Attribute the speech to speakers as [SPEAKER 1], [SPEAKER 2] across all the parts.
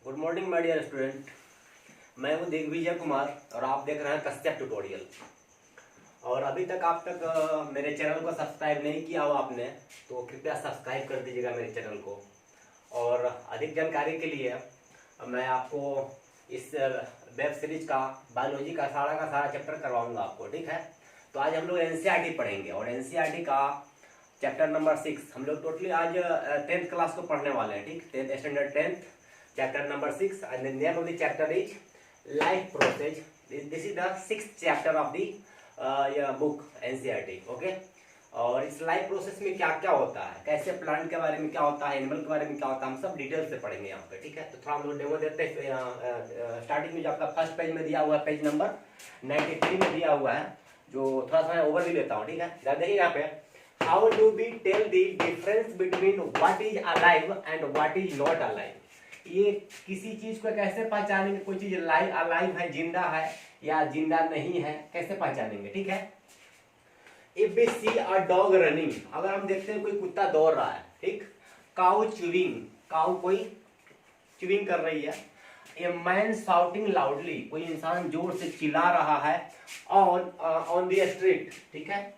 [SPEAKER 1] Good morning my dear student. मैं हूं दिग्विजय कुमार और आप देख रहे हैं कश्यप ट्यूटोरियल। और अभी तक आप तक मेरे चैनल को सब्सक्राइब नहीं किया हो आपने तो कृपया सब्सक्राइब कर दीजिएगा मेरे चैनल को। और अधिक जानकारी के लिए मैं आपको इस वेब सीरीज का बायोलॉजी का सारा चैप्टर करवाऊंगा आपको, ठीक है। तो आज हम लोग एनसीईआरटी पढ़ेंगे और एनसीईआरटी का चैप्टर नंबर 6 हम लोग टोटली आज 10th क्लास को पढ़ने वाले हैं, ठीक। 10th standard 10th chapter number 6 and the name of the chapter is life process. This is the 6th chapter of the book NCERT, okay. और इस लाइफ प्रोसेस में क्या क्या होता है, कैसे प्लांट के बारे में क्या होता है, एनिमल के बारे में क्या होता है, हम सब डिटेल से पढ़ेंगे यहाँ पे, ठीक है। तो थोड़ा हम लोग डेमो देते हैं। स्टार्टिंग में जो आपका फर्स्ट पेज में दिया हुआ है, पेज नंबर 93 में दिया हुआ है, जो थोड़ा सा मैं ओवरव्यू लेता हूँ, ठीक है। देखिए यहाँ पे, how do we tell the difference between what is alive and what is not alive. ये किसी चीज को कैसे पहचानेंगे, कोई चीज अलाइव है, जिंदा है या जिंदा नहीं है, कैसे पहचानेंगे, ठीक है। If we see a dog running, अगर हम देखते हैं कोई कुत्ता दौड़ रहा है, ठीक। काउ च्यूइंग, काउ कोई च्यूइंग कर रही है। ए मैन शाउटिंग लाउडली, कोई इंसान जोर से चिल्ला रहा है ऑन द स्ट्रीट, ठीक है।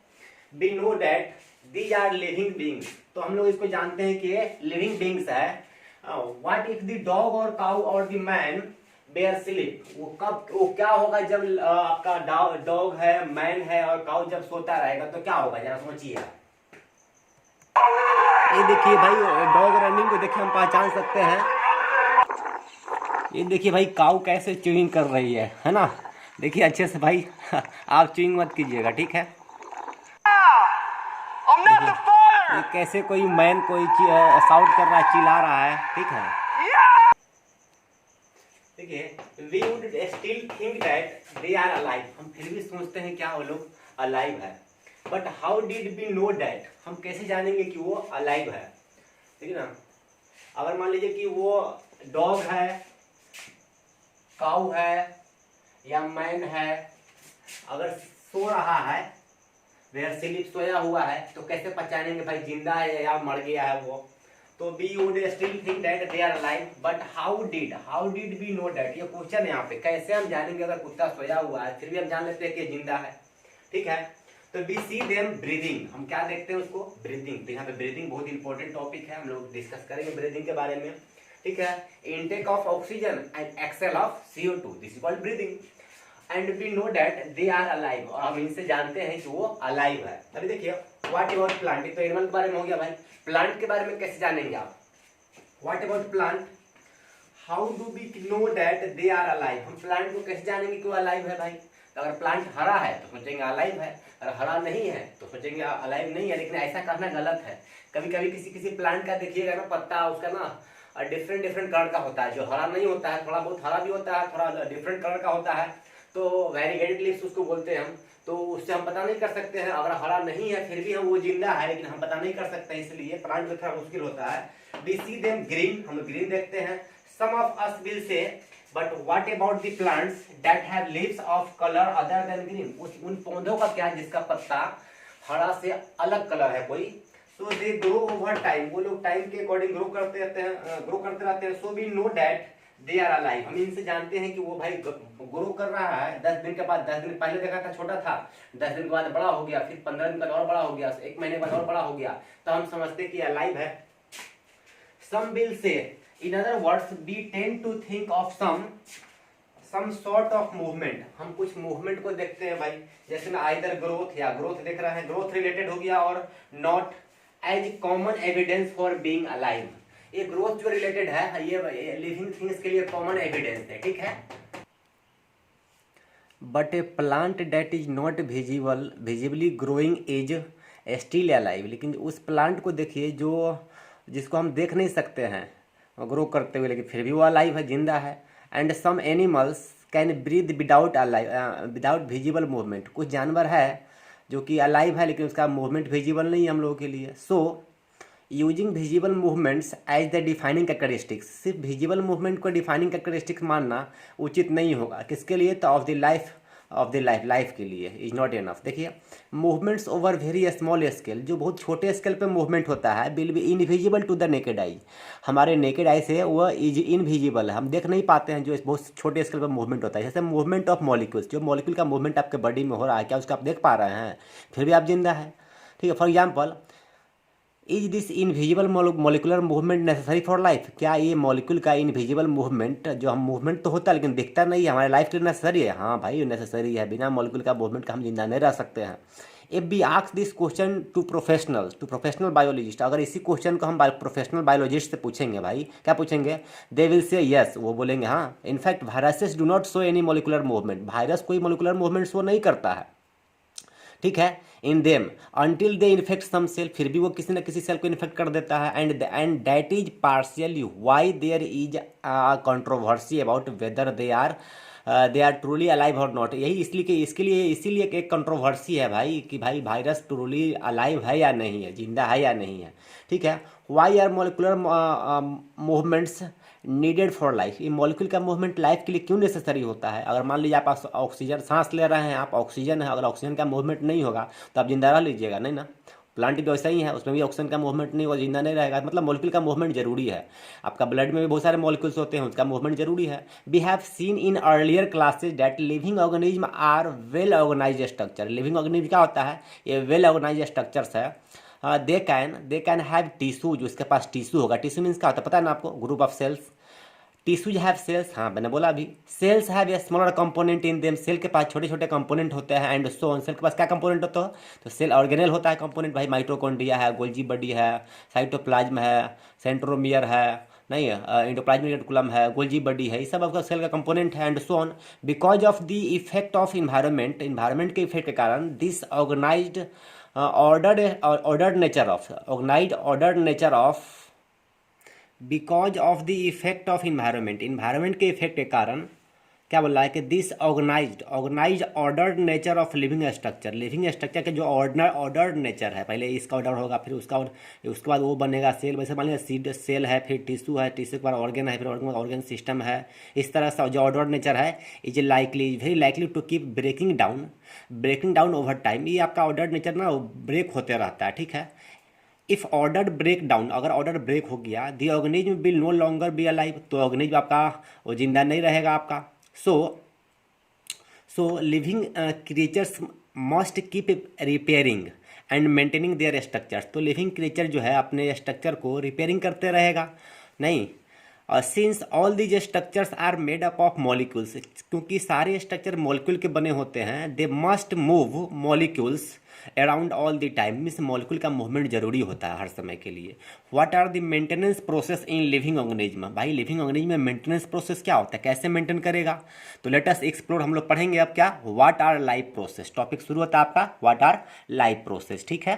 [SPEAKER 1] We know that these are living beings, तो हम लोग इसको जानते हैं कि ये लिविंग बींग्स है। व्हाट इफ द डॉग और काउ और द मैन बेयर स्लीप, वो क्या होगा जब आपका डॉग है, मैन है और काउ जब सोता रहेगा तो क्या होगा, जरा सोचिए। ये देखिए भाई, डॉग रनिंग को देखिए हम पहचान सकते हैं। ये देखिए भाई, काउ कैसे च्यूइंग कर रही है ना। देखिए अच्छे से भाई आप च्यूइंग मत कीजिएगा, ठीक है। ये कैसे कोई मैन कोई साउट कर रहा है, चिल्ला रहा है, ठीक है। देखिए, we would still think that they are alive, हम फिर भी सोचते हैं क्या वो लोग अलाइव है। But how did we know that, हम कैसे जानेंगे कि वो अलाइव है, ठीक है ना। अगर मान लीजिए कि वो डॉग है, काऊ है या मैन है, अगर सो रहा है, वेयर स्लीप, सोया हुआ है, तो कैसे पहचानेंगे भाई जिंदा है या मर गया है वो। तो we would still think that they are alive, but how did we know that, ये क्वेश्चन है यहाँ पे, कैसे हम जानेंगे अगर कुत्ता सोया हुआ है फिर भी हम जान लेते हैं कि जिंदा है, ठीक है। तो we see them breathing, हम क्या देखते हैं उसको, ब्रीदिंग। तो यहाँ पे ब्रीदिंग बहुत इंपॉर्टेंट टॉपिक है, हम लोग डिस्कस करेंगे ब्रीदिंग के बारे में, ठीक है। Intake of oxygen and exhale of CO2, this is called breathing. And we know that they are alive, और हम इनसे जानते हैं कि वो अलाइव है। अभी देखिए, व्हाट अबाउट प्लांट, तो एनिमल के बारे में हो गया भाई। प्लांट के बारे में कैसे जानेंगे आप, what about plant, how do we know that they are alive, हम प्लांट को कैसे जानेंगे कि वो अलाइव है भाई। तो अगर प्लांट हरा है तो सोचेंगे अलाइव है, अगर हरा नहीं है तो सोचेंगे अलाइव नहीं है। लेकिन ऐसा कहना गलत है। कभी कभी किसी प्लांट का देखिएगा ना, पत्ता उसका ना डिफरेंट कलर का होता है, जो हरा नहीं होता है, थोड़ा बहुत हरा भी होता है, थोड़ा डिफरेंट कलर का होता है, तो वेरीगेटेड लीव्स उसको बोलते हैं हम। तो उससे हम पता नहीं कर सकते हैं, अगर हरा नहीं है फिर भी हम वो जिंदा है, लेकिन हम पता नहीं कर सकते हैं, इसलिए प्लांट में थोड़ा मुश्किल होता है। वी सी देम ग्रीन, हम ग्रीन देखते हैं। Some of us will say, but what about the plants that have leaves of colour other than green, उन पौधों का क्या जिसका पत्ता हरा से अलग कलर है कोई। So they grow over time, वो लोग टाइम के अकॉर्डिंग ग्रो करते रहते हैं। So we know that they are alive, हम इनसे जानते हैं कि वो भाई ग्रो कर रहा है। 10 दिन के बाद, 10 दिन पहले देखा था छोटा था, 10 दिन के बाद बड़ा हो गया, फिर 15 दिन बाद और बड़ा हो गया, 1 महीने बाद और बड़ा हो गया, तो हम समझते कि अलाइव है। Some will say, in other words, we tend to think of some sort of movement, हम कुछ मूवमेंट को देखते हैं भाई, जैसे में आइदर ग्रोथ या ग्रोथ देख रहा है, ग्रोथ रिलेटेड हो गया, और not as common evidence for being alive, ये ग्रोथ जो रिलेटेड है ये लिविंग थिंग्स के लिए कॉमन एविडेंस है, ठीक है। But A plant that is not visibly growing is still alive, लेकिन उस प्लांट को देखिए जो जिसको हम देख नहीं सकते हैं ग्रो करते हुए, लेकिन फिर भी वो अलाइव है, जिंदा है। And some animals can breathe without visible movement, कुछ जानवर है जो कि अलाइव है लेकिन उसका मूवमेंट विजिबल नहीं है हम लोगों के लिए। So using visible movements as the defining characteristics, सिर्फ विजिबल मूवमेंट को डिफाइनिंग कैरेक्टरिस्टिक्स मानना उचित नहीं होगा। किसके लिए, तो of the life of the life के लिए इज नॉट इनफ। देखिए movements over very small scale, जो बहुत छोटे स्केल पे मूवमेंट होता है will be invisible to the naked eye, हमारे नेकेड आई से वह इज इनविजिबल है, हम देख नहीं पाते हैं जो बहुत छोटे स्केल पर मूवमेंट होता है। जैसे मूवमेंट ऑफ मॉलिक्यूल्स, जो मॉलिक्यूल का मूवमेंट आपके बॉडी में हो रहा है क्या उसका आप देख पा रहे हैं, फिर भी आप जिंदा है। ठीक है, for example is this invisible molecular movement necessary for life, क्या ये मॉलिक्यूल का इनविजिबल मूवमेंट, जो हम मूवमेंट तो होता है लेकिन दिखता नहीं है, हमारे लाइफ के लिए नेसेसरी है? हाँ भाई नेसेसरी है, बिना मॉलिक्यूल का मूवमेंट का हम जिंदा नहीं रह सकते हैं। If we ask this question to professional biologist, अगर इसी क्वेश्चन को हम प्रोफेशनल बायोलॉजिस्ट से पूछेंगे, भाई क्या पूछेंगे, दे विल से यस, वो बोलेंगे हाँ। In fact viruses do not show any molecular movement, virus कोई मॉलिकुलर मूवमेंट शो नहीं करता है। ठीक है, in them until they infect some cell, फिर भी वो किसी न किसी सेल को इन्फेक्ट कर देता है। And that is partially why there is controversy about whether they are truly alive और नॉट। यही इसलिए कि इसके लिए इसीलिए एक कंट्रोवर्सी है भाई कि भाई वायरस ट्रूली अलाइव है या नहीं है, जिंदा है या नहीं है। ठीक है, why are molecular movements needed for life, ये मॉलिक्यूल का मूवमेंट लाइफ के लिए क्यों नेसेसरी होता है? अगर मान लीजिए आप ऑक्सीजन सांस ले रहे हैं, आप ऑक्सीजन है, अगर ऑक्सीजन का मूवमेंट नहीं होगा तो आप जिंदा रह लीजिएगा नहीं ना। प्लांट भी वैसा ही है, उसमें भी ऑक्सीजन का मूवमेंट नहीं होगा, जिंदा नहीं रहेगा। मतलब मॉलिक्यूल का मूवमेंट जरूरी है। आपका ब्लड में भी बहुत सारे मॉलिक्यूल्स होते हैं, उसका मूवमेंट जरूरी है। We have seen in earlier classes that living organism are well organised structure, living organism क्या होता है, ये वेल ऑर्गेनाइज्ड स्ट्रक्चर्स है। दे कैन हैव टिश्यू, जो इसके पास टिश्यू होगा, टिश्यू मीन्स क्या होता है पता है ना आपको, group of cells. Tissues have cells, हाँ मैंने बोला अभी, cells have a smaller component in them, cell के पास छोटे छोटे कंपोनेंट होते हैं। एंड सो ऑन, सेल के पास क्या कंपोनेंट होता है, तो सेल ऑर्गेनेल होता है कंपोनेंट भाई, माइटोकॉन्ड्रिया है, गोल्जी बॉडी है, साइटोप्लाज्म है, सेंट्रोमियर है, नहीं एंडोप्लाज्मिक रेटिकुलम है, गोल्जी बॉडी है, ये सब आपका सेल का कंपोनेंट है। And so on, because of the effect of environment, environment के इफेक्ट के कारण this organised ordered nature of because of the effect of environment, environment के इफेक्ट के कारण क्या बोल रहा है कि this organised ordered nature of living structure, living structure के जो ऑर्डर्ड नेचर है, पहले इसका ऑर्डर होगा फिर उसका उसके बाद वो बनेगा सेल। वैसे मान लीजिए सीड सेल है, फिर टिश्यू है, टिश्यू के बाद ऑर्गन है, फिर ऑर्गन सिस्टम है। इस तरह से जो ऑर्डर्ड नेचर है is very likely to keep breaking down over time. ये आपका ऑर्डर्ड नेचर ना ब्रेक होते रहता है। ठीक है, इफ ऑर्डर ब्रेक डाउन, अगर ऑर्डर ब्रेक हो गया, the organism will no longer be alive, तो ऑर्गेनिज्म आपका वो जिंदा नहीं रहेगा आपका। So living creatures must keep repairing and maintaining their structures, तो लिविंग क्रिएचर जो है अपने स्ट्रक्चर को रिपेयरिंग करते रहेगा नहीं। Since all these structures are made up of molecules, क्योंकि सारे स्ट्रक्चर मॉलिक्यूल के बने होते हैं, they must move molecules around all the time, means molecule का मूवमेंट जरूरी होता है हर समय के लिए। What are the maintenance process in living organism, भाई लिविंग ऑर्गेनिज्म में मेंटेनेंस प्रोसेस क्या होता है, कैसे मेंटेन करेगा, तो लेट अस एक्सप्लोर, हम लोग पढ़ेंगे अब क्या, what are life process. Topic शुरू होता है आपका व्हाट आर लाइफ प्रोसेस। ठीक है,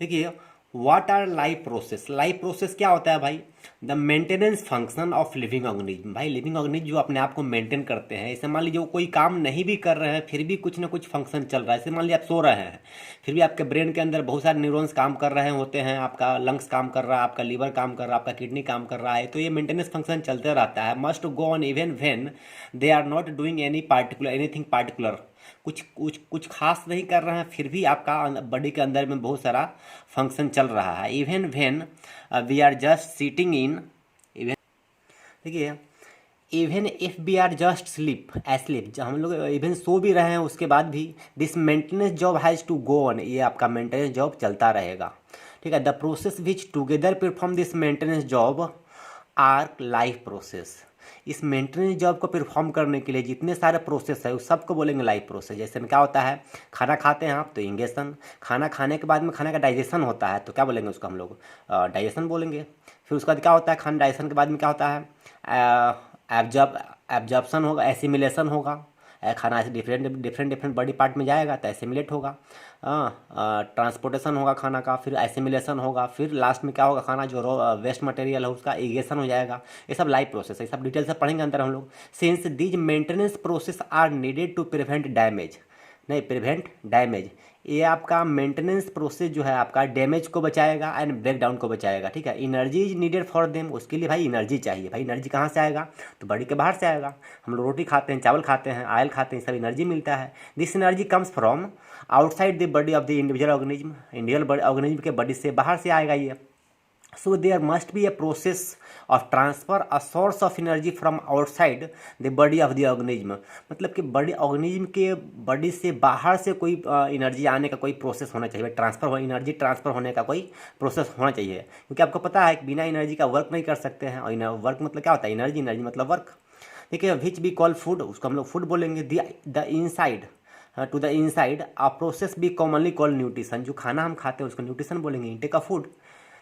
[SPEAKER 1] देखिए व्हाट आर लाइफ प्रोसेस क्या होता है भाई, the maintenance function of living organism, भाई लिविंग ऑर्गेनिज्म जो अपने आप को मेंटेन करते हैं। इसे मान लीजिए वो कोई काम नहीं भी कर रहे हैं फिर भी कुछ ना कुछ फंक्शन चल रहा है। इसे मान लीजिए आप सो रहे हैं फिर भी आपके ब्रेन के अंदर बहुत सारे न्यूरॉन्स काम कर रहे होते हैं, आपका लंग्स काम कर रहा है, आपका लीवर काम कर रहा है, आपका किडनी काम कर रहा है, तो ये मेंटेनेंस फंक्शन चलते रहता है। Must go on even when they are not doing anything particular, कुछ खास नहीं कर रहे हैं फिर भी आपका बॉडी के अंदर में बहुत सारा फंक्शन चल रहा है। Even when we are just sitting in, even देखिए even if we are just asleep, जब हम लोग इवन सो भी रहे हैं उसके बाद भी this maintenance job has to go on, ये आपका मेंटेनेंस जॉब चलता रहेगा। ठीक है, the process which together perform this maintenance job are life process, इस मेंटेनेंस जॉब को परफॉर्म करने के लिए जितने सारे प्रोसेस है उस सबको बोलेंगे लाइफ प्रोसेस। जैसे में क्या होता है, खाना खाते हैं आप तो इंगेशन, खाना खाने के बाद में खाने का डाइजेशन होता है तो क्या बोलेंगे उसको हम लोग डाइजेशन बोलेंगे। फिर उसके बाद क्या होता है, खाना डाइजेशन के बाद में क्या होता है, एब्जॉर्प्शन होगा, एसिमिलेशन होगा, खाना ऐसे डिफरेंट बॉडी पार्ट में जाएगा तो एसिमिलेट होगा, ट्रांसपोर्टेशन होगा खाना का, फिर एसिमिलेशन होगा, फिर लास्ट में क्या होगा, खाना जो वेस्ट मटेरियल है उसका इगेशन हो जाएगा। ये सब लाइफ प्रोसेस है, ये सब डिटेल से पढ़ेंगे अंदर हम लोग। Since these maintenance process are needed to prevent damage ये आपका मेंटेनेंस प्रोसेस जो है आपका डैमेज को बचाएगा एंड ब्रेक डाउन को बचाएगा, ठीक है। Energy is needed for them, उसके लिए भाई एनर्जी चाहिए। भाई एनर्जी कहाँ से आएगा, तो बॉडी के बाहर से आएगा। हम लोग रोटी खाते हैं, चावल खाते हैं, ऑयल खाते हैं, सब एनर्जी मिलता है। This energy comes from outside the body of the individual organism, individual organism के बॉडी से बाहर से आएगा ये। So there must be a process of transfer a source of energy from outside the body of the organism, मतलब कि body organism के body से बाहर से कोई एनर्जी आने का कोई प्रोसेस होना चाहिए, ट्रांसफर हो एनर्जी ट्रांसफर होने का कोई प्रोसेस होना चाहिए। क्योंकि आपको पता है कि बिना एनर्जी का वर्क नहीं कर सकते हैं, और वर्क मतलब क्या होता है, एनर्जी, एनर्जी मतलब वर्क। देखिए विच बी कॉल फूड, उसको हम लोग फूड बोलेंगे। The inside to the inside a process be commonly called nutrition, जो खाना हम खाते हैं उसको न्यूट्रिशन बोलेंगे, इंटेक ऑफ फूड।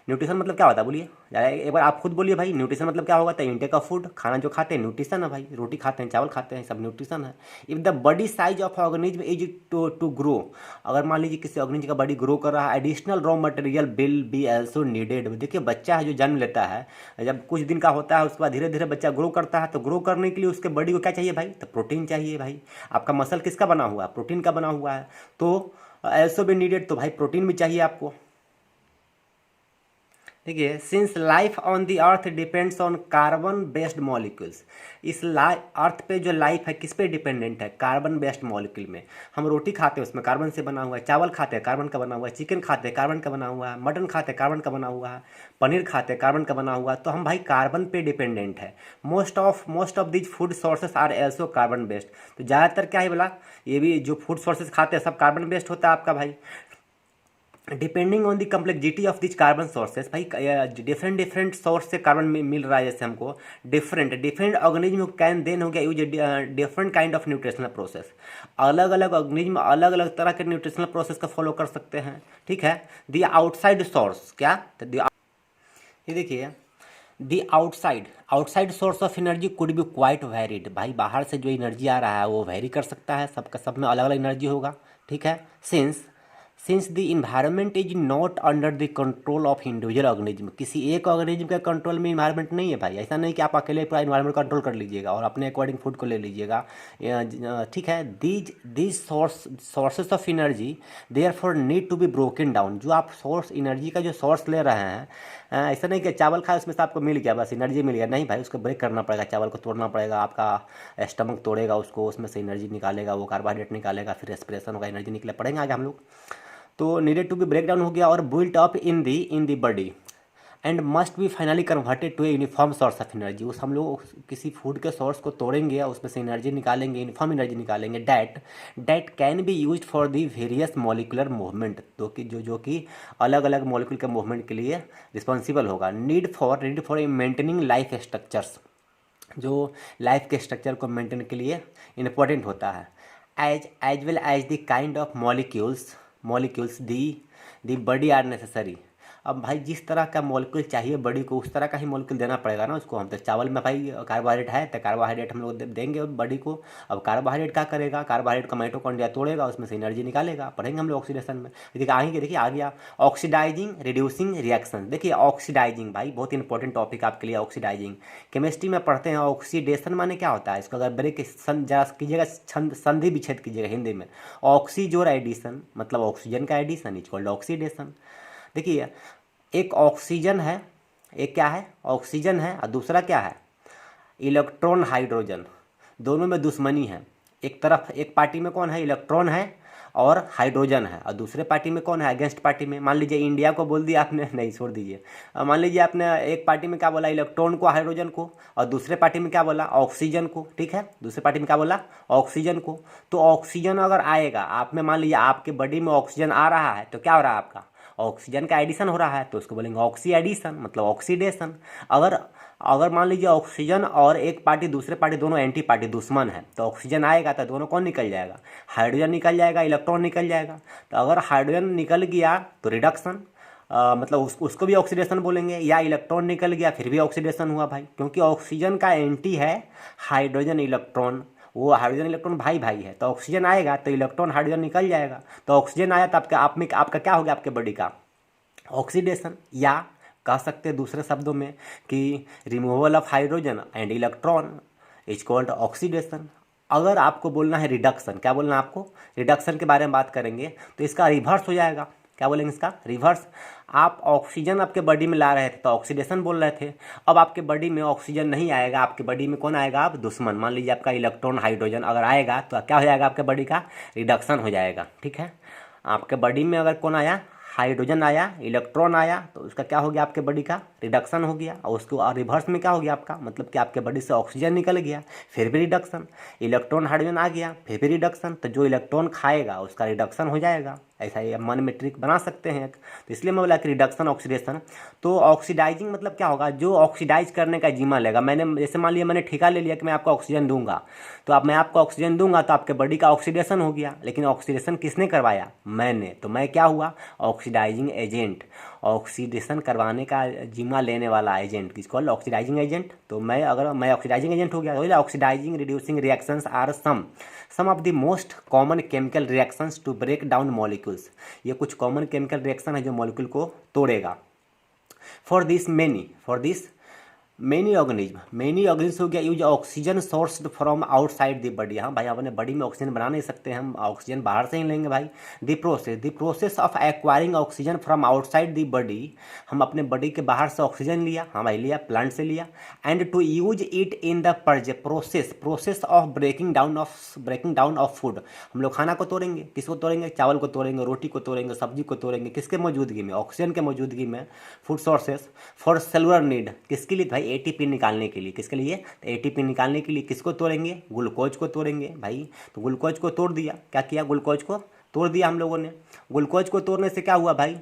[SPEAKER 1] न्यूट्रिशन मतलब क्या होता है बोलिए, एक बार आप खुद बोलिए भाई, न्यूट्रिशन मतलब क्या होगा, तो इंटेक ऑफ फूड, खाना जो खाते हैं न्यूट्रिशन है भाई, रोटी खाते हैं, चावल खाते हैं, सब न्यूट्रिशन है। If the body size of organism is to grow, अगर मान लीजिए किसी ऑर्गेनिज्म का बॉडी ग्रो कर रहा है, additional raw material will be also needed. देखिए बच्चा है जो जन्म लेता है, जब कुछ दिन का होता है उसके बाद धीरे धीरे बच्चा ग्रो करता है, तो ग्रो करने के लिए उसके बॉडी को क्या चाहिए भाई, तो प्रोटीन चाहिए भाई। आपका मसल किसका बना हुआ है, प्रोटीन का बना हुआ है, तो आल्सो बी नीडेड, तो भाई प्रोटीन भी चाहिए आपको। देखिए since life on the earth depends on carbon based molecules, इस अर्थ पे जो लाइफ है किस पे डिपेंडेंट है, कार्बन बेस्ड मॉलिक्यूल में। हम रोटी खाते हैं उसमें कार्बन से बना हुआ है, चावल खाते हैं कार्बन का बना हुआ है, चिकन खाते हैं कार्बन का बना हुआ है, मटन खाते हैं कार्बन का बना हुआ है, पनीर खाते हैं कार्बन का बना हुआ है, तो हम भाई कार्बन पे डिपेंडेंट है। Most of these food sources are also carbon based, तो ज़्यादातर क्या है बोला, ये भी जो फूड सोर्सेस खाते हैं सब कार्बन बेस्ड होता है आपका भाई। Depending on the complexity of which carbon sources, भाई डिफरेंट सोर्स से कार्बन मिल रहा है जैसे हमको, डिफरेंट ऑर्गेनिज्म कैन देन हो गया use different kind of nutritional process, अलग अलग ऑर्गेनिज्म अलग अलग तरह के न्यूट्रिशनल प्रोसेस का फॉलो कर सकते हैं, ठीक है। द आउटसाइड सोर्स क्या, ये देखिए the outside source of energy could be quite varied, भाई बाहर से जो एनर्जी आ रहा है वो वेरी कर सकता है, सबका सब में अलग अलग एनर्जी होगा, ठीक है। Since the environment is not under the control of individual organism, किसी एक ऑर्गेनिज्म के कंट्रोल में इन्वायरमेंट नहीं है भाई, ऐसा नहीं कि आप अकेले पूरा इन्वायरमेंट कंट्रोल कर लीजिएगा और अपने अकॉर्डिंग फूड को ले लीजिएगा, ठीक है। These sources of energy therefore need to be broken down, जो आप सोर्स एनर्जी का जो सोर्स ले रहे हैं, ऐसा नहीं कि चावल खाए उसमें से आपको मिल गया बस एनर्जी मिल गया, नहीं भाई, उसको ब्रेक करना पड़ेगा, चावल को तोड़ना पड़ेगा, आपका स्टमक तोड़ेगा उसको, उसमें से एनर्जी निकालेगा, वो कार्बोहाइड्रेट निकालेगा, फिर रेस्पिरेशन होगा, एनर्जी निकले पड़ेंगे आगे हम लोग। तो needed to be break down हो गया और built up in the body and must be finally converted to a uniform source of energy, उस हम लोग किसी फूड के सोर्स को तोड़ेंगे और उसमें से एनर्जी निकालेंगे, यूनिफॉर्म एनर्जी निकालेंगे, that can be used for the various molecular movement, तो कि जो कि अलग अलग मॉलिक्यूल के मूवमेंट के लिए रिस्पॉन्सिबल होगा। Need for maintaining life structures, जो लाइफ के स्ट्रक्चर को मेंटेन के लिए इम्पोर्टेंट होता है, as well as the kind of molecules the body are necessary. अब भाई जिस तरह का मॉलिक्यूल चाहिए बॉडी को उस तरह का ही मॉलिक्यूल देना पड़ेगा ना उसको। हम तो चावल में भाई कार्बोहाइड्रेट है तो कार्बोहाइड्रेट हम लोग देंगे बॉडी को। अब कार्बोहाइड्रेट क्या करेगा, कार्बोहाइड्रेट का माइटोकॉन्ड्रिया तोड़ेगा, उसमें से एनर्जी निकालेगा, पढ़ेंगे हम लोग ऑक्सीडेशन में। देखिए आ गया ऑक्सीडाइजिंग रिड्यूसिंग रिएक्शन। देखिए ऑक्सीडाइजिंग भाई बहुत इंपॉर्टेंट टॉपिक आपके लिए। ऑक्सीडाइजिंग केमिस्ट्री में पढ़ते हैं। ऑक्सीडेशन माने क्या होता है, इसको अगर ब्रेक जरा कीजिएगा, संधि विच्छेद कीजिएगा हिंदी में। ऑक्सीजोर एडिशन मतलब ऑक्सीजन का एडिशन इज कॉल्ड ऑक्सीडेशन। देखिए एक ऑक्सीजन है, एक क्या है ऑक्सीजन है और दूसरा क्या है इलेक्ट्रॉन हाइड्रोजन। दोनों में दुश्मनी है। एक तरफ एक पार्टी में कौन है इलेक्ट्रॉन है और हाइड्रोजन है और दूसरे पार्टी में कौन है अगेंस्ट पार्टी में। मान लीजिए इंडिया को बोल दिया आपने, नहीं छोड़ दीजिए, मान लीजिए आपने एक पार्टी में क्या बोला इलेक्ट्रॉन को हाइड्रोजन को और दूसरे पार्टी में क्या बोला ऑक्सीजन को, ठीक है दूसरे पार्टी में क्या बोला ऑक्सीजन को। तो ऑक्सीजन अगर आएगा आप में, मान लीजिए आपके बॉडी में ऑक्सीजन आ रहा है तो क्या हो रहा है आपका ऑक्सीजन का एडिशन हो रहा है तो उसको बोलेंगे ऑक्सी एडिशन मतलब ऑक्सीडेशन। अगर मान लीजिए ऑक्सीजन और एक पार्टी दूसरे पार्टी दोनों एंटी पार्टी दुश्मन है तो ऑक्सीजन आएगा तो दोनों कौन निकल जाएगा हाइड्रोजन निकल जाएगा, इलेक्ट्रॉन निकल जाएगा। तो अगर हाइड्रोजन निकल गया तो रिडक्शन मतलब उसको भी ऑक्सीडेशन बोलेंगे, या इलेक्ट्रॉन निकल गया फिर भी ऑक्सीडेशन हुआ भाई, क्योंकि ऑक्सीजन का एंटी है हाइड्रोजन इलेक्ट्रॉन, वो हाइड्रोजन इलेक्ट्रॉन भाई भाई है। तो ऑक्सीजन आएगा तो इलेक्ट्रॉन हाइड्रोजन निकल जाएगा। तो ऑक्सीजन आया तो आपका क्या हो गया आपके बॉडी का ऑक्सीडेशन, या कह सकते हैं दूसरे शब्दों में कि removal of hydrogen and electron is called oxidation. अगर आपको बोलना है रिडक्शन, क्या बोलना है आपको, रिडक्शन के बारे में बात करेंगे तो इसका रिवर्स हो जाएगा। क्या बोलेंगे इसका रिवर्स। आप ऑक्सीजन आपके बॉडी में ला रहे थे तो ऑक्सीडेशन बोल रहे थे, अब आपके बॉडी में ऑक्सीजन नहीं आएगा, आपके बॉडी में कौन आएगा, आप दुश्मन। मान लीजिए आपका इलेक्ट्रॉन हाइड्रोजन अगर आएगा तो क्या हो जाएगा, आपके बॉडी का रिडक्शन हो जाएगा। ठीक है, आपके बॉडी में अगर कौन आया, हाइड्रोजन आया, इलेक्ट्रॉन आया, तो उसका क्या हो गया, आपके बॉडी का रिडक्शन हो गया। और उसको रिवर्स में क्या हो गया आपका, मतलब कि आपके बॉडी से ऑक्सीजन निकल गया, फिर भी रिडक्शन। इलेक्ट्रॉन हाइड्रोजन आ गया, फिर भी रिडक्शन। तो जो इलेक्ट्रॉन खाएगा उसका रिडक्शन हो जाएगा। ऐसा ही मन में ट्रिक बना सकते हैं। तो इसलिए मैं बोला कि रिडक्शन ऑक्सीडेशन। तो ऑक्सीडाइजिंग मतलब क्या होगा, जो ऑक्सीडाइज करने का जिम्मा लेगा। मैंने जैसे मान लिया मैंने ठेका ले लिया कि मैं आपको ऑक्सीजन दूंगा, तो अब मैं आपको ऑक्सीजन दूंगा तो आपके बॉडी का ऑक्सीडेशन हो गया, लेकिन ऑक्सीडेशन किसने करवाया, मैंने। तो मैं क्या हुआ, ऑक्सीडाइजिंग एजेंट। ऑक्सीडेशन करवाने का जिम्मा लेने वाला एजेंट किसको, ऑक्सीडाइजिंग एजेंट। तो मैं अगर मैं ऑक्सीडाइजिंग एजेंट हो गया, oxidising reducing reactions are some of the most common chemical reactions to break down molecules. ये कुछ कॉमन केमिकल रिएक्शन है जो मॉलिक्यूल को तोड़ेगा। फॉर दिस मेनी ऑर्गेनिज्म हो गया use oxygen sourced from outside the body. हाँ भाई, अपने बॉडी में ऑक्सीजन बना नहीं सकते, हम ऑक्सीजन बाहर से ही लेंगे भाई। The process of acquiring oxygen from outside the body, हम अपने बॉडी के बाहर से ऑक्सीजन लिया, हाँ भाई लिया, प्लांट से लिया। And to use it in the process of breaking down of food. हम लोग खाना को तोड़ेंगे, किसको तोड़ेंगे, चावल को तोड़ेंगे, रोटी को तोड़ेंगे, सब्जी को तोड़ेंगे, किसके मौजूदगी में, ऑक्सीजन के मौजूदगी में। Food sources for cellular need, किसके लिए भाई, एटीपी निकालने के लिए। किसके लिए, तो एटीपी निकालने के लिए किसको तोड़ेंगे, ग्लूकोज को तोड़ेंगे भाई। तो ग्लूकोज को तोड़ दिया, क्या किया, ग्लूकोज को तोड़ दिया हम लोगों ने। ग्लूकोज को तोड़ने से क्या हुआ भाई,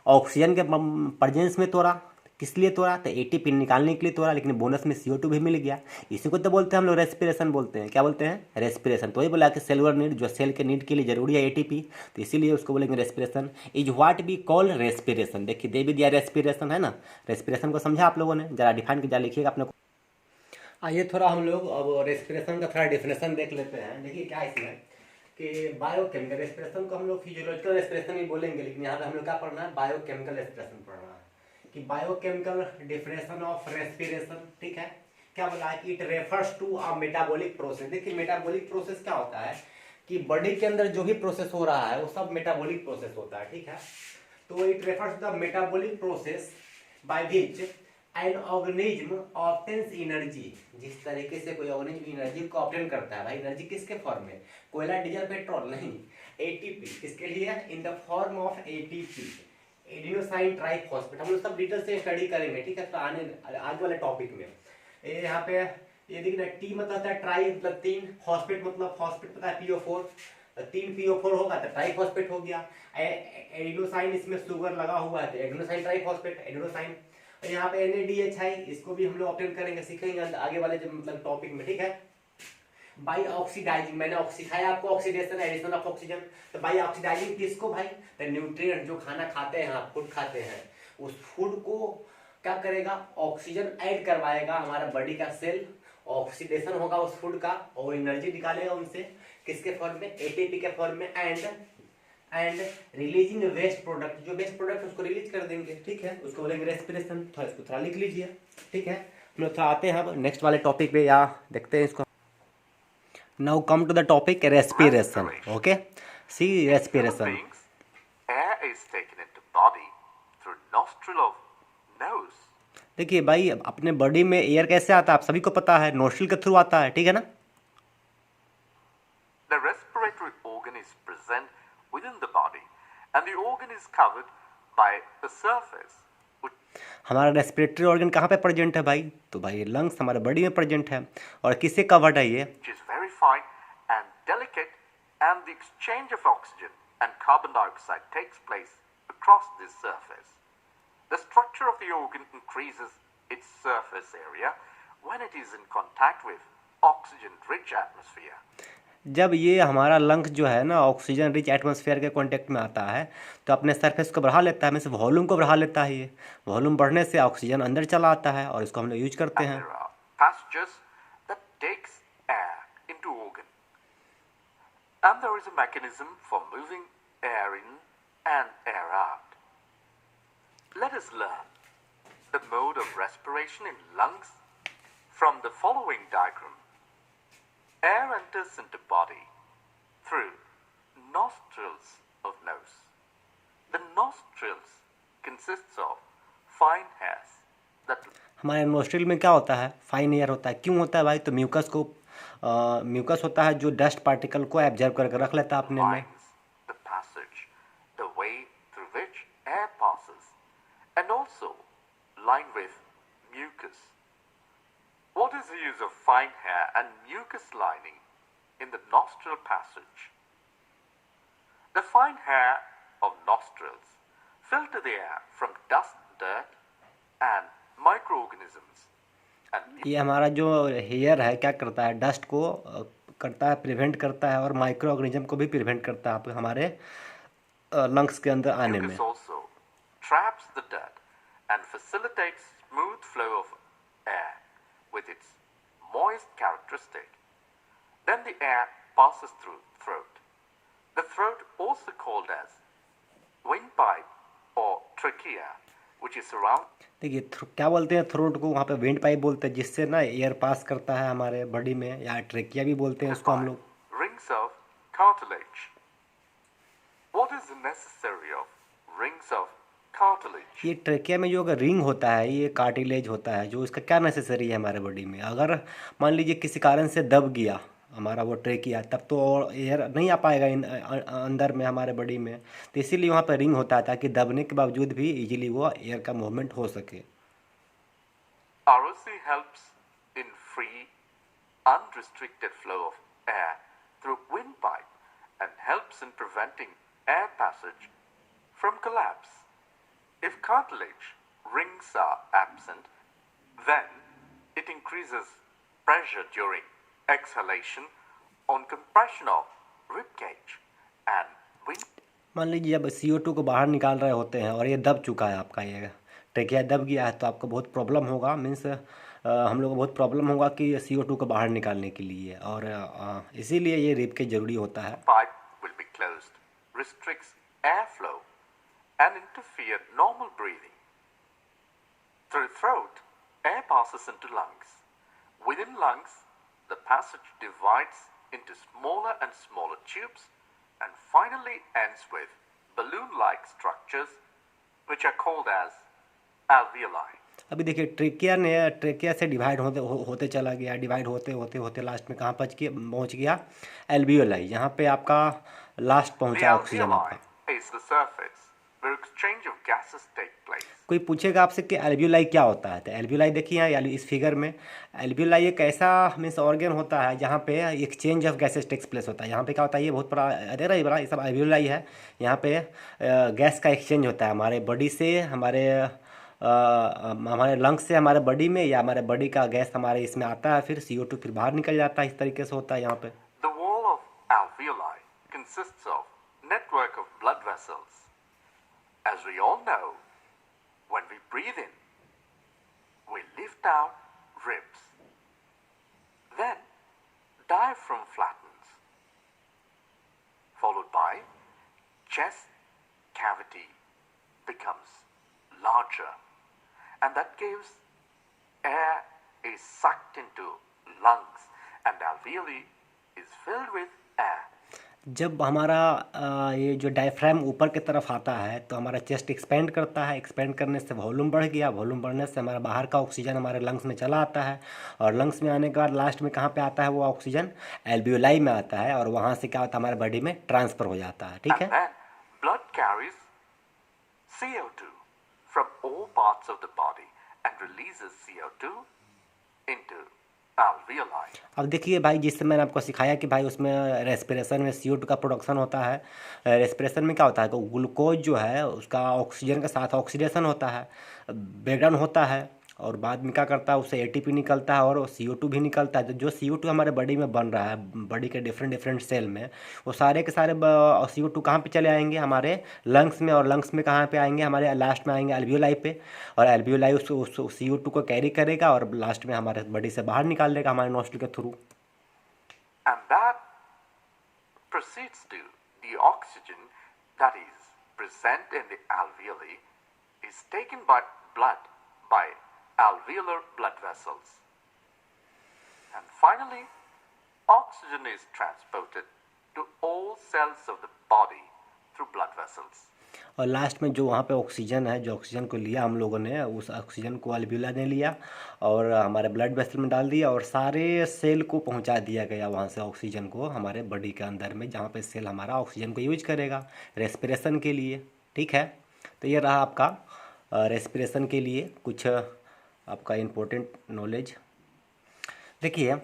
[SPEAKER 1] ऑक्सीजन के प्रेजेंस में तोड़ा। किस लिए तोड़ा, तो एटीपी निकालने के लिए तोड़ा, लेकिन बोनस में CO2 भी मिल गया। इसी को तो बोलते हैं हम लोग रेस्पिरेशन बोलते हैं। क्या बोलते हैं, रेस्पिरेशन। तो वही बोला कि सेलुलर नीड, जो सेल के नीड के लिए जरूरी है एटीपी, तो इसीलिए उसको बोलेंगे respiration. Is what be call respiration. देखिए दे भी दिया रेस्पिरेशन, है ना। रेस्पिरेशन को समझा आप लोगों ने, जरा डिफाइन कर लिखिएगा अपने को। आइए थोड़ा हम लोग अब रेस्पिरेशन का थोड़ा डिफिनेशन देख लेते हैं। देखिए क्या इसमें कि बायोकेमिकल रेस्पिरेशन को हम लोग फिजियोलॉजिकल रेस्पिरेशन ही बोलेंगे, लेकिन यहाँ पे हम लोग क्या पढ़ना है, बायोकेमिकल रेस्पिरेशन पढ़ना है। कि बायोकेमिकल डिफिनेशन ऑफ रेस्पिरेशन, ठीक है। क्या बोला है कि it refers to a metabolic process. देखिए मेटाबॉलिक प्रोसेस क्या होता है कि बॉडी के अंदर जो भी प्रोसेस हो रहा है वो सब मेटाबॉलिक प्रोसेस होता है, ठीक है। तो it refers to the metabolic process by which an organism obtains energy. जिस तरीके से कोई ऑर्गेनिज्म एनर्जी को ऑब्टेन करता है भाई, एनर्जी किसके फॉर्म में, कोयला, डीजल, पेट्रोल नहीं, एटीपी। किसके लिए, in the form of ATP, adenosine triphosphate. हम लोग सब डिटेल से स्टडी करेंगे, ठीक है। तो आगे वाले टॉपिक में यहाँ पे ये देखना, टी मतलब होता है ट्राई, मतलब तीन, फॉस्फेट मतलब फॉस्फेट पता है PO4, 3 PO4 होगा तो ट्राइफॉस्फेट हो गया। एडिनोसाइन, इसमें शुगर लगा हुआ है तो एडिनोसाइन ट्राइफॉस्फेट, एडिनोसाइन। यहाँ पे NADH है, इसको भी हम लोग ऑब्टेन करेंगे, सीखेंगे आगे वाले जो मतलब टॉपिक में, ठीक है। बाई ऑक्सीडाइजिंग, मैंने सिखाया आपको ऑक्सीडेशन, एडिशन ऑफ ऑक्सीजन। तो बाई ऑक्सीडाइजिंग किसको भाई, तो न्यूट्रिएंट, जो खाना खाते हैं आप, फूड खाते हैं, उस फूड को क्या करेगा, ऑक्सीजन ऐड करवाएगा हमारा बॉडी का सेल, ऑक्सीडेशन होगा उस फूड का और एनर्जी निकालेगा उनसे, किसके फॉर्म में, एटीपी के फॉर्म में। एंड रिलीजिंग वेस्ट प्रोडक्ट, जो वेस्ट प्रोडक्ट उसको रिलीज कर देंगे, ठीक है। उसको बोलेंगे रेस्पिरेशन। थोड़ा इसको थोड़ा लिख लीजिए, ठीक है। हम लोग थोड़ा आते हैं अब नेक्स्ट वाले टॉपिक पे, या देखते हैं इसको। Now come to the topic respiration. Okay, see respiration.
[SPEAKER 2] Air is taken into body through nostril of nose.
[SPEAKER 1] देखिए भाई, अपने बॉडी में एयर कैसे आता है आप सभी को पता है, नोस्ट्रिल के थ्रू आता है, ठीक है ना।
[SPEAKER 2] The respiratory organ is present within the body, and the organ is covered by a surface.
[SPEAKER 1] हमारा रेस्पिरेटरी ऑर्गन कहाँ पे प्रेजेंट है भाई, तो भाई लंग्स हमारे बॉडी में प्रेजेंट है। और किससे कवर्ड है ये,
[SPEAKER 2] which is very fine and delicate, and the exchange of oxygen and carbon dioxide takes place across this surface. The structure of the organ increases its surface area when it is in contact with oxygen-rich atmosphere.
[SPEAKER 1] जब ये हमारा lungs जो है ना oxygen rich atmosphere के contact में आता है तो अपने सरफेस को बढ़ा लेता है, में से वॉल्यूम को बढ़ा लेता है। ये वॉल्यूम बढ़ने से ऑक्सीजन अंदर चला आता है और इसको हम लोग यूज करते हैं।
[SPEAKER 2] There are passages that takes air into organ, and there is a mechanism for moving air in and air out. Let us learn the mode of respiration in lungs from the following diagram. air enters into body through nostrils of nose. The nostrils consists of fine hairs that
[SPEAKER 1] हमारे nostril में क्या होता है, fine air होता है। क्यों होता है भाई? तो म्यूकस होता है जो डस्ट पार्टिकल को एब्जर्व करके रख लेता है अपने में।
[SPEAKER 2] lines the passage, the way through which air passes, and also lined with mucus. What is the use of fine hair and mucus lining in the nostril passage? The fine hair of nostrils filter the air from dust, dirt, and microorganisms. And
[SPEAKER 1] ये हमारा जो hair है क्या करता है, dust को करता है, प्रिवेंट करता है, और माइक्रो ऑर्गेनिज्म को भी प्रिवेंट करता है हमारे लंग्स के अंदर आने में।
[SPEAKER 2] mucus also traps the dirt and facilitates smooth flow of air with its moist characteristic. Then the air passes through throat. The throat, also called as windpipe or trachea, which is surrounded.
[SPEAKER 1] देखिए क्या बोलते हैं throat को, वहाँ पे wind pipe बोलते हैं, जिससे ना एयर पास करता है हमारे बॉडी में, या ट्रेकिया भी बोलते हैं उसको हम लोग।
[SPEAKER 2] Rings of cartilage. What is the necessary of rings of cartilage?
[SPEAKER 1] ये ट्रेकिया में जो अगर रिंग होता है, ये कार्टिलेज होता है, जो इसका क्या नेसेसरी है हमारे बॉडी में। अगर मान लीजिए किसी कारण से दब गया हमारा वो ट्रेकिया, तब तो एयर नहीं आ पाएगा अंदर में हमारे बॉडी में, तो इसीलिए वहाँ पर रिंग होता है, ताकि दबने के बावजूद भी इजीली वो एयर का मूवमेंट हो सके।
[SPEAKER 2] ROC helps in free, unrestricted flow of air through windpipe and helps in preventing air passage from collapse. If cartilage rings are absent, then it increases pressure during exhalation on compression of rib cage and wind.
[SPEAKER 1] मान लीजिए जब CO2 को बाहर निकाल रहे होते हैं और ये दब चुका है, आपका ये ट्रेकिया दब गया है, तो आपको बहुत प्रॉब्लम होगा। मीन्स हम लोग को बहुत प्रॉब्लम होगा कि CO2 को बाहर निकालने के लिए, और इसीलिए ये रिब के ज़रूरी होता है।
[SPEAKER 2] Pipe will be closed, restricts airflow and interfere normal breathing. Through throat, air passes into lungs. Within lungs, the passage divides into smaller and smaller tubes and finally ends with balloon-like structures which are called as alveoli.
[SPEAKER 1] अभी देखिए trachea से divide होते चला गया, divide होते होते होते last में कहाँ पहुँच गया, एल्वियोलाई। यहाँ पे आपका लास्ट
[SPEAKER 2] The
[SPEAKER 1] पहुँचा ऑक्सीजन आपका।
[SPEAKER 2] alveoli is the surface where exchange of gases take place.
[SPEAKER 1] कोई पूछेगा आपसे कि एल्वियोलाई क्या होता है, तो एल्वियोलाई देखिए यहाँ इस फिगर में, एल्वियोलाई एक ऐसा मीन्स ऑर्गन होता है जहाँ पे exchange of gases takes place होता है। यहाँ पे क्या होता है, ये बहुत बड़ा बड़ा ये सब एल्वियोलाई है। यहाँ पे गैस का एक्सचेंज होता है हमारे बॉडी से, हमारे लंग्स से हमारे बॉडी में, या हमारे बॉडी का गैस हमारे इसमें आता है, फिर CO2 फिर बाहर निकल जाता है। इस तरीके से होता है यहाँ पे।
[SPEAKER 2] The wall of alveoli consists of network of blood vessels. As we all know, when we breathe in, we lift out ribs. Then diaphragm flattens, followed by chest cavity becomes larger, and that gives air is sucked into lungs, and alveoli is filled with air.
[SPEAKER 1] जब हमारा ये जो diaphragm ऊपर की तरफ आता है, तो हमारा चेस्ट एक्सपेंड करता है, एक्सपेंड करने से वॉल्यूम बढ़ गया, वॉल्यूम बढ़ने से हमारा बाहर का ऑक्सीजन हमारे लंग्स में चला आता है, और लंग्स में आने के बाद लास्ट में कहाँ पे आता है वो ऑक्सीजन, एल्वियोलाई में आता है, और वहाँ से क्या होता है हमारे बॉडी में ट्रांसफ़र हो जाता है। ठीक है।
[SPEAKER 2] And then blood carries CO2 from all parts of the body and releases CO2 into alveoli.
[SPEAKER 1] अब देखिए भाई, जिससे मैंने आपको सिखाया कि भाई उसमें रेस्पिरेशन में CO2 का प्रोडक्शन होता है। रेस्पिरेशन में क्या होता है, ग्लूकोज जो है उसका ऑक्सीजन के साथ ऑक्सीडेशन होता है, ब्रेकडाउन होता है, और बाद में क्या करता है, उससे ATP निकलता है और CO2 भी निकलता है। तो जो CO2 हमारे बॉडी में बन रहा है, बॉडी के डिफरेंट सेल में, वो सारे के सारे CO2 कहाँ पे चले आएंगे, हमारे लंग्स में, और लंग्स में कहाँ पे आएंगे, हमारे लास्ट में आएंगे एल्वियोलाई पे, और एल्वियोलाई उस CO2 को कैरी करेगा और लास्ट में हमारे बॉडी से बाहर निकाल देगा हमारे नोस्ट्रिल के through.
[SPEAKER 2] And that proceeds to the oxygen that is present in the alveoli is taken by blood by alveolar blood vessels. And finally, oxygen is transported to all cells of the body through blood vessels.
[SPEAKER 1] और last में जो वहाँ पे oxygen है, जो oxygen को लिया हम लोगों ने, उस ऑक्सीजन को अल्वियोला ने लिया और हमारे ब्लड वेसल में डाल दिया और सारे सेल को पहुँचा दिया गया वहाँ से ऑक्सीजन को हमारे बॉडी के अंदर में, जहाँ पे सेल हमारा ऑक्सीजन को यूज करेगा रेस्पिरेशन के लिए। ठीक है, तो ये रहा आपका रेस्पिरेशन के लिए कुछ आपका इम्पोर्टेंट नॉलेज। देखिए,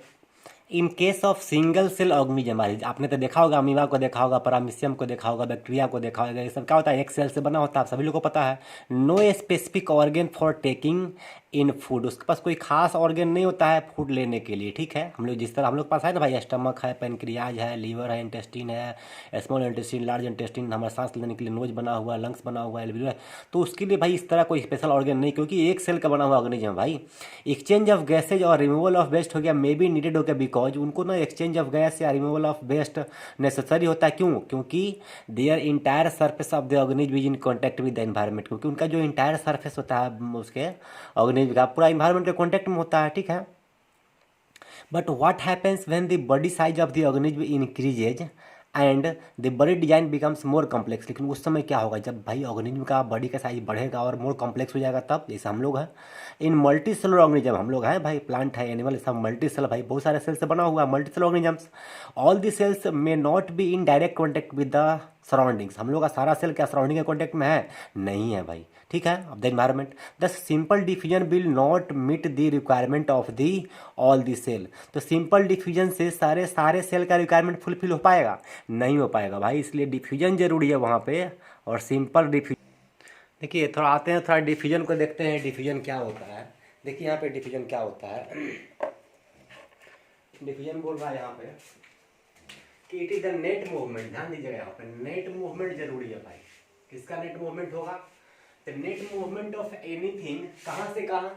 [SPEAKER 1] in case of single cell organism, आपने तो देखा होगा, अमीबा को देखा होगा, पैरामीशियम को देखा होगा, बैक्टीरिया को देखा होगा, ये सब क्या होता है, एक सेल से बना होता है, आप सभी लोगों को पता है। No specific organ for taking in food, उसके पास कोई खास ऑर्गन नहीं होता है फूड लेने के लिए। ठीक है, हम लोग जिस तरह हम लोग के पास है ना भाई, स्टमक है, पेनक्रियाज है, लीवर है, इंटेस्टिन है, स्मॉल इंटेस्टिन, लार्ज इंटेस्टिन, हमारा सांस लेने के लिए नोज बना हुआ है, लंग्स बना हुआ है, एल्वियोला है, तो उसके लिए भाई इस तरह कोई स्पेशल ऑर्गन नहीं, क्योंकि एक सेल का बना हुआ ऑर्गेनिज्म है भाई। एक्सचेंज ऑफ गैसेज और रिमूवल ऑफ वेस्ट हो गया, मे बी नीडेड हो गया, बिकॉज उनको ना एक्सचेंज ऑफ गैस या रिमूवल ऑफ वेस्ट नेसेसरी होता है। क्यों? क्योंकि their entire surface of the organism is in contact with the environment, क्योंकि उनका जो इंटायर सरफेस होता है उसके ऑर्गेनिज्म का पूरा एनवायरनमेंट के कॉन्टैक्ट में होता है। ठीक है, but what happens when the body size of the organism increases and the body design becomes more complex, लेकिन उस समय क्या होगा, जब भाई ऑर्गेनिज्म का बॉडी का साइज बढ़ेगा और मोर कॉम्प्लेक्स हो जाएगा, तब जैसे हम लोग हैं इन मल्टी सेलुलर ऑर्गेनिज्म, हम लोग हैं भाई, प्लांट है, एनिमल, सब मल्टी सेल भाई, बहुत सारे सेल से बना हुआ है multi cell organisms. All the cells may not be in direct contact with the surroundings, हम लोग का सारा सेल क्या सराउंडिंग के कॉन्टैक्ट में है? नहीं है भाई। ठीक है, of the environment, the simple diffusion will not meet the requirement of the all the cell, तो सिंपल डिफ्यूजन से सारे सेल का रिक्वायरमेंट फुलफिल हो पाएगा? नहीं हो पाएगा भाई, इसलिए डिफ्यूजन जरूरी है वहाँ पे, और सिंपल डिफ्यूजन। देखिए, थोड़ा आते हैं, थोड़ा डिफ्यूजन को देखते हैं, डिफ्यूजन क्या होता है। देखिए यहाँ पे डिफ्यूजन क्या होता है, डिफ्यूजन बोल रहा है यहाँ पे कि it is the net movement, ध्यान दीजिएगा यहाँ पे नेट मूवमेंट जरूरी है भाई। किसका नेट मूवमेंट होगा? The net movement of anything, कहाँ से कहाँ?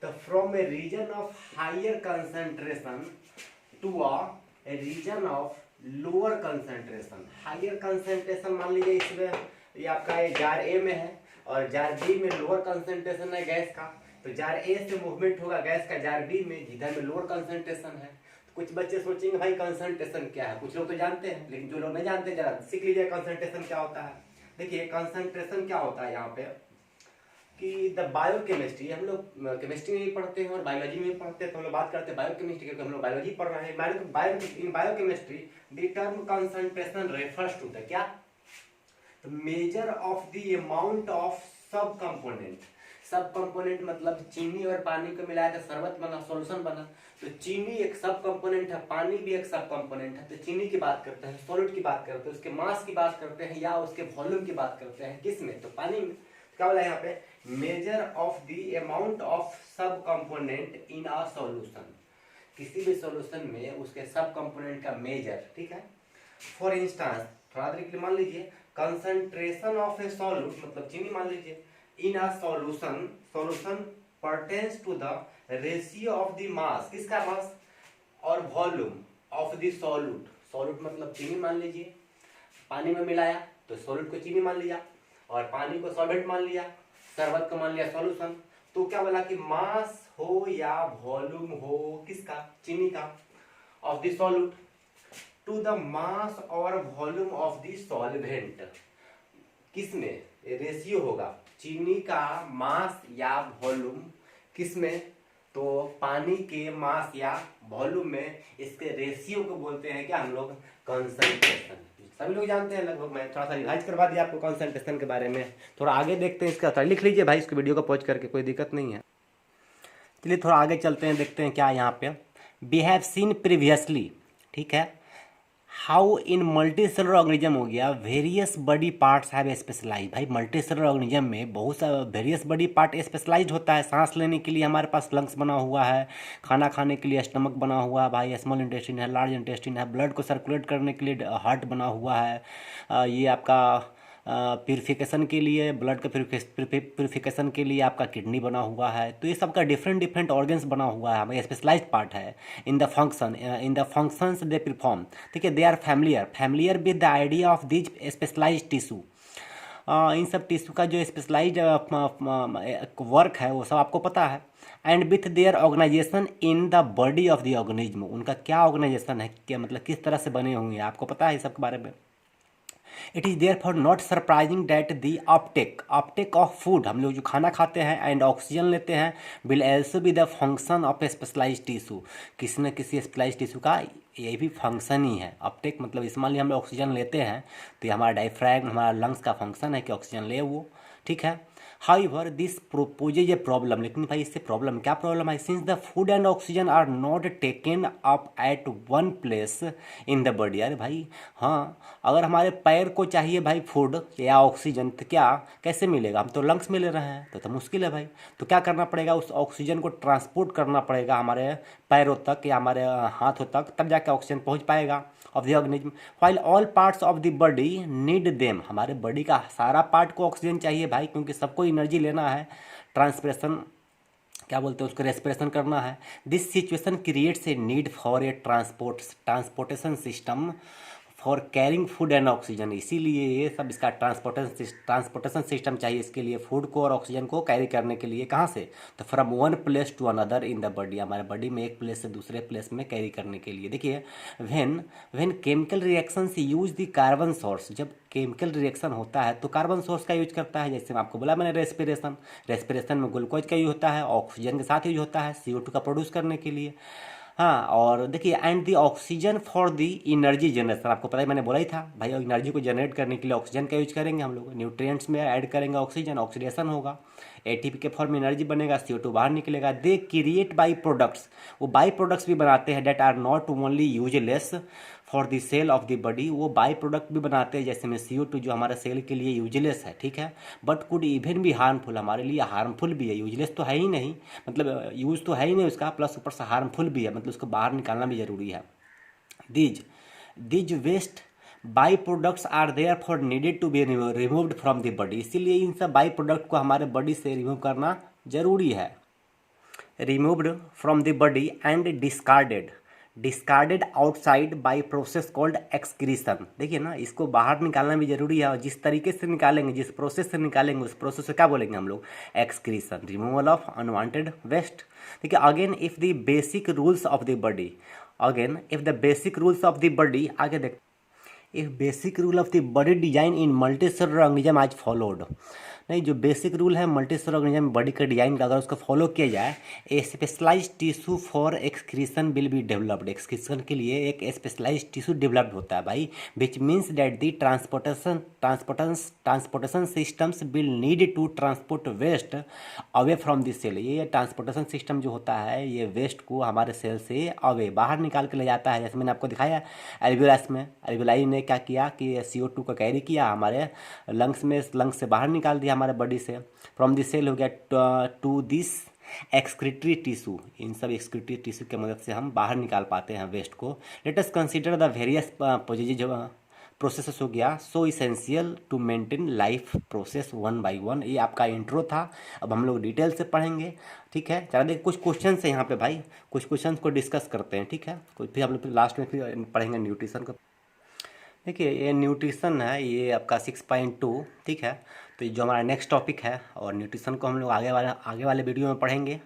[SPEAKER 1] तो from a region of higher concentration to a region of lower concentration. Higher concentration मान लीजिए इसमें ये आपका जार ए में है और जार बी में लोअर कंसंट्रेशन है गैस का, तो जार ए से मूवमेंट होगा गैस का जार बी में, जिधर में लोअर कंसंट्रेशन है। तो कुछ बच्चे सोचेंगे भाई कंसंट्रेशन क्या है, कुछ लोग तो जानते हैं, लेकिन जो लोग नहीं जानते जरा सीख लीजिए कंसंट्रेशन क्या होता है। देखिए कंसंट्रेशन क्या होता है यहाँ पे कि द बायोकेमिस्ट्री, हम लोग केमिस्ट्री में भी पढ़ते हैं और बायोलॉजी में भी पढ़ते हैं, तो हम लोग बात करते हैं बायोकेमिस्ट्री, क्योंकि हम लोग बायोलॉजी पढ़ रहे हैं। In biochemistry the term concentration refers to the क्या, measure of the amount of sub component. सब कंपोनेंट मतलब चीनी और पानी को मिलाया तो शरबत बना, सॉल्यूशन बना, तो चीनी एक सब कंपोनेंट है, पानी भी एक सब कंपोनेंट है। तो चीनी की बात करते हैं, सॉलिड की बात करते हैं, उसके मास की बात करते हैं या उसके वॉल्यूम की बात करते हैं, किस में? तो पानी में। क्या बोला यहाँ पे? Major of the amount of sub component in a solution, किसी भी सॉल्यूशन में उसके सब कंपोनेंट का मेजर। ठीक है, फॉर इंस्टांस थोड़ा तरीके मान लीजिए, कंसंट्रेशन ऑफ ए सॉल्यूट मतलब चीनी मान लीजिए, in a solution, solution pertains to the ratio of the mass, किसका मास, और volume of the solute. Solute मतलब चीनी मान लीजिए, पानी में मिलाया तो सॉल्यूट को चीनी मान लिया, और पानी को सॉल्वेंट मान लिया, शरबत को मान लिया सॉल्यूशन। तो क्या बोला कि मास हो या वॉल्यूम हो किसका, चीनी का, of the solute to the mass और वॉल्यूम ऑफ द सॉल्वेंट, किसमें रेशियो होगा, चीनी का मास या वॉल्यूम किसमें, तो पानी के मास या वॉल्यूम में, इसके रेशियो को बोलते हैं क्या हम लोग, कंसंट्रेशन। सभी लोग जानते हैं लगभग, मैं थोड़ा सा रिवाइज करवा दिया आपको कंसंट्रेशन के बारे में। थोड़ा आगे देखते हैं इसका, लिख लीजिए भाई इसको वीडियो को पॉज करके, कोई दिक्कत नहीं है। चलिए थोड़ा आगे चलते हैं, देखते हैं क्या यहाँ पे। वी हैव सीन प्रीवियसली, ठीक है, how in multi cellular organism हो गया, various body parts have specialise. भाई मल्टी सेलुलर ऑर्गेनिज्म में बहुत सा वेरियस बॉडी पार्ट स्पेशलाइज होता है। सांस लेने के लिए हमारे पास लंग्स बना हुआ है, खाना खाने के लिए स्टमक बना हुआ है भाई, स्मॉल इंटेस्टिन है, लार्ज इंटेस्टिन है, ब्लड को सर्कुलेट करने के लिए हार्ट बना हुआ है, ये आपका प्यूरिफिकेशन के लिए, ब्लड का प्यूरिफिकेशन के लिए आपका किडनी बना हुआ है। तो ये सबका डिफरेंट ऑर्गन्स बना हुआ है, हमारे स्पेशलाइज्ड पार्ट है in the functions they perform. ठीक है, they are familiar with the idea of these specialised tissue. इन सब टिश्यू का जो स्पेशलाइज वर्क है वो सब आपको पता है। And with their organisation in the body of the organism, उनका क्या ऑर्गेनाइजेशन है, क्या मतलब किस तरह से बने हुए हैं, आपको पता है इस सब के बारे में। It is therefore not surprising that the uptake of food, हम लोग जो खाना खाते हैं एंड ऑक्सीजन लेते हैं, will also be the function of a specialise tissue, किसी न किसी स्पेशलाइज टिश्यू का ये भी फंक्शन ही है। अपटेक मतलब इस मान लिया हम लोग ऑक्सीजन लेते हैं तो ये हमारा डायफ्रैगम, हमारा लंग्स का फंक्शन है कि ऑक्सीजन ले वो, ठीक है। However this proposes a problem, लेकिन भाई इससे प्रॉब्लम, क्या प्रॉब्लम है, since the food and oxygen are not taken up at one place in the body. अरे भाई हाँ, अगर हमारे पैर को चाहिए भाई फूड या ऑक्सीजन तो क्या कैसे मिलेगा, हम तो लंग्स में ले रहे हैं तो मुश्किल है भाई। तो क्या करना पड़ेगा, उस ऑक्सीजन को ट्रांसपोर्ट करना पड़ेगा हमारे पैरों तक या हमारे हाथों तक, तब जाके ऑक्सीजन पहुंच पाएगा of the organism. While all parts of the body need them, हमारे बॉडी का सारा पार्ट को ऑक्सीजन चाहिए भाई, क्योंकि सबको एनर्जी लेना है, ट्रांसप्रेशन क्या बोलते हैं उसको, रेस्पिरेशन करना है। This situation creates a need for a transportation system for carrying food and oxygen, इसीलिए ये सब इसका ट्रांसपोर्टेशन सिस्टम चाहिए इसके लिए, फूड को और ऑक्सीजन को कैरी करने के लिए। कहाँ से, तो from one place to another in the body, हमारे बॉडी में एक प्लेस से दूसरे प्लेस में कैरी करने के लिए। देखिए व्हेन केमिकल रिएक्शन से यूज द कार्बन सोर्स, जब केमिकल रिएक्शन होता है तो कार्बन सोर्स का यूज करता है, जैसे मैं आपको बोला मैंने रेस्पिरेशन में ग्लूकोज का यूज होता है, ऑक्सीजन के साथ यूज होता है CO2 का प्रोड्यूस करने के लिए। हाँ, और देखिए and the oxygen for the energy generation, आपको पता ही मैंने बोला ही था भाई, एनर्जी को जनरेट करने के लिए ऑक्सीजन का यूज करेंगे हम लोग, न्यूट्रिएंट्स में ऐड करेंगे ऑक्सीजन, ऑक्सीडेशन होगा, ATP के फॉर्म में एनर्जी बनेगा, CO2 बाहर निकलेगा। दे क्रिएट बाई प्रोडक्ट्स, वो बाई प्रोडक्ट्स भी बनाते हैं, that are not only useless for the cell of the body, वो बाई प्रोडक्ट भी बनाते हैं, जैसे में CO2 जो हमारे सेल के लिए यूजलेस है, ठीक है, बट कुड इवन भी हार्मफुल, हमारे लिए हार्मफुल भी है, यूजलेस तो है ही नहीं, मतलब यूज तो है ही नहीं उसका, प्लस ऊपर से हार्मफुल भी है, मतलब उसको बाहर निकालना भी जरूरी है। These waste by products are therefore needed to be removed from the body, इसीलिए इन सब बाई प्रोडक्ट को हमारे बॉडी से रिमूव करना जरूरी है। Removed from the body and discarded outside by process called excretion, देखिए ना, इसको बाहर निकालना भी जरूरी है, और जिस तरीके से निकालेंगे, जिस प्रोसेस से निकालेंगे, उस प्रोसेस से क्या बोलेंगे हम लोग, excretion, removal of unwanted waste. देखिए again if the basic rules of the body, again if the basic rules of the body, आगे देख, if basic rule of the body design in multicellular organism आज followed, नहीं, जो basic rule है multicellular organism body का डिजाइन का, अगर उसको फॉलो किया जाए, a specialised tissue for excretion will be developed, excretion के लिए एक स्पेशलाइज्ड टिश्यू डेवलप्ड होता है भाई, which means that the transportation systems will need to transport waste away from this cell, ये ट्रांसपोर्टेशन सिस्टम जो होता है ये वेस्ट को हमारे सेल से अवे बाहर निकाल के ले जाता है, जैसे मैंने आपको दिखाया एल्वियोलास में, एल्वियोलाई ने क्या किया कि CO2 को कैरी किया, हमारे लंग्स से बाहर निकाल दिया हमारे बॉडी से, फ्रॉम दिस सेल हो गया टू दिस एक्सक्रीटरी टिश्यू, इन सब एक्सक्रीटरी टिश्यू की मदद से हम बाहर निकाल पाते हैं वेस्ट को। Let us consider the various processes हो गया, so essential to maintain life process one by one. ये आपका इंट्रो था, अब हम लोग डिटेल से पढ़ेंगे, ठीक है। चलो देखिए कुछ क्वेश्चन है यहाँ पे भाई, कुछ क्वेश्चन को डिस्कस करते हैं, ठीक है, फिर हम लोग लास्ट में फिर पढ़ेंगे न्यूट्रिशन को। देखिए ये न्यूट्रिशन है, ये आपका 6.2, ठीक है, तो ये जो हमारा नेक्स्ट टॉपिक है, और न्यूट्रिशन को हम लोग आगे वाले वीडियो में पढ़ेंगे,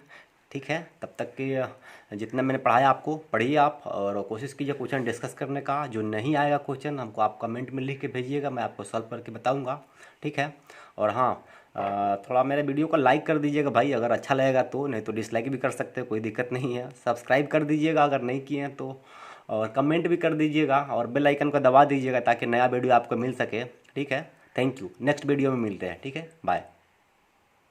[SPEAKER 1] ठीक है। तब तक कि जितना मैंने पढ़ाया आपको पढ़िए आप, और कोशिश कीजिए क्वेश्चन डिस्कस करने का, जो नहीं आएगा क्वेश्चन हमको आप कमेंट में लिख के भेजिएगा, मैं आपको सॉल्व करके बताऊँगा, ठीक है। और हाँ, थोड़ा मेरे वीडियो को लाइक कर दीजिएगा भाई, अगर अच्छा लगेगा तो, नहीं तो डिसलाइक भी कर सकते हैं, कोई दिक्कत नहीं है। सब्सक्राइब कर दीजिएगा अगर नहीं किए हैं तो, और कमेंट भी कर दीजिएगा, और बेल आइकन को दबा दीजिएगा ताकि नया वीडियो आपको मिल सके, ठीक है। थैंक यू, नेक्स्ट वीडियो में मिलते हैं, ठीक है, बाय।